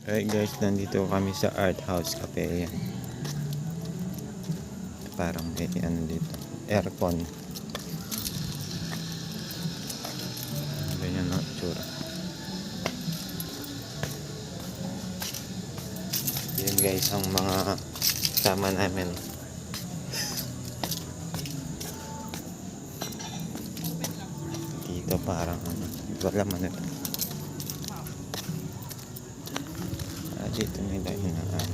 Alright guys, nandito kami sa Art House Cafe. Yan. Parang may ano dito, aircon. Ganyan na tsura. Yan guys ang mga kasama namin. Dito parang ano, wala man ito. Dito may dahil na ano.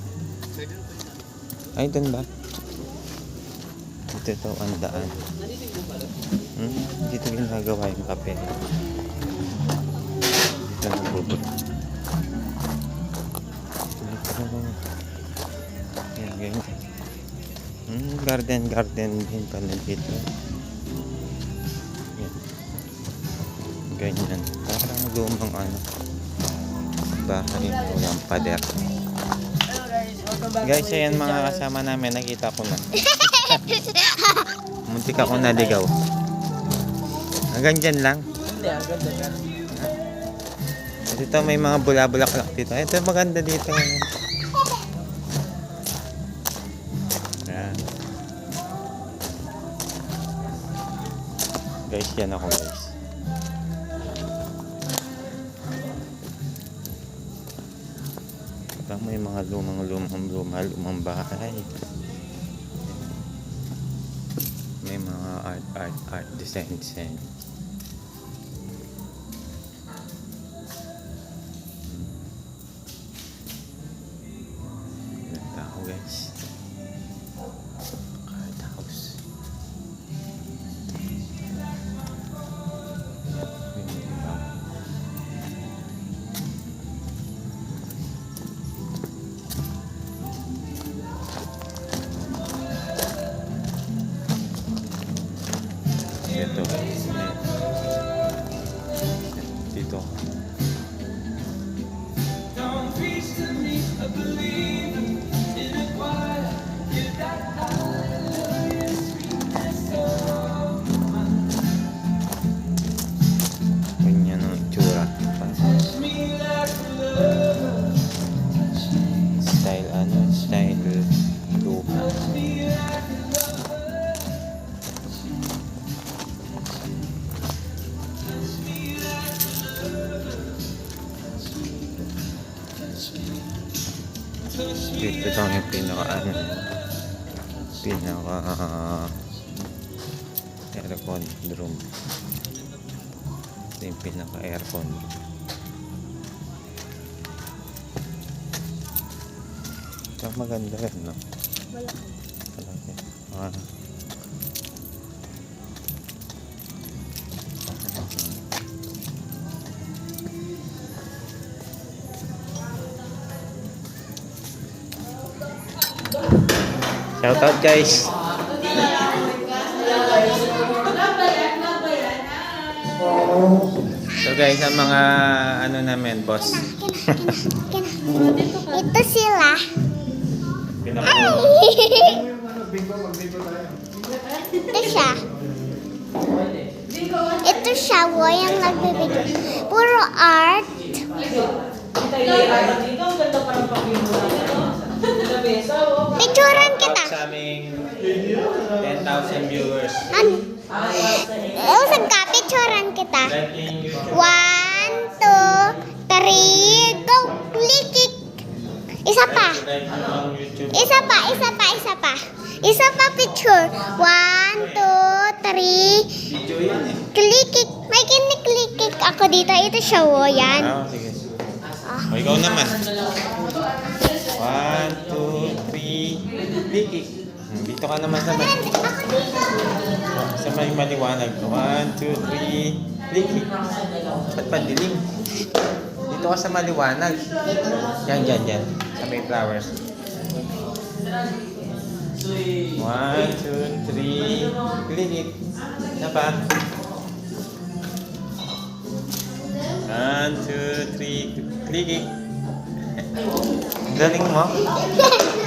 Ay, doon ba? Dito ito ang daan. Dito ginagawa yung kape. Dito nagbubot. Yan, ganyan. Garden din pala dito. Yan. Ganyan. Parang lumang ano. Bahay, walang pader. Guys, ayan mga kasama namin. Nakita ko na. Muntik ako naligaw. Hanggang dyan lang. Hindi, hanggang dyan. Dito may mga bula-bulaklak dito. Ito maganda dito. Ayan. Guys, yan ako guys. May mga lumang bahay. May mga art design. Ilang tao guys. Art house. Ito dito ganyan ang itsura. Style lupa. Dito lang yung pinaka aircon room. Ito yung pinaka aircon. Ito maganda rin, no? Malaki. Shout out guys. So guys, ang mga ano namin, boss. Ito sila. Ito siya. Ito siya, yung nagbibigay. Puro art. Picturean kita. Sa aming 10,000 viewers. Usag ka, picturean kita. 1, 2, 3, go! Click! Isa pa. Isa pa picture. 1, 2, 3. Click! May kiniklik ako dito. Ito siya, yan. Sige. O, ikaw naman. 1, 2, 3. Click. Dito ka naman sa may maliwanag. 1, 2, 3. Click. Ba't padilim? Dito ka sa maliwanag. Yan. Sa may flowers. 1, 2, 3. Click. Isa pa. 1, 2, 3. Click. Galing mo.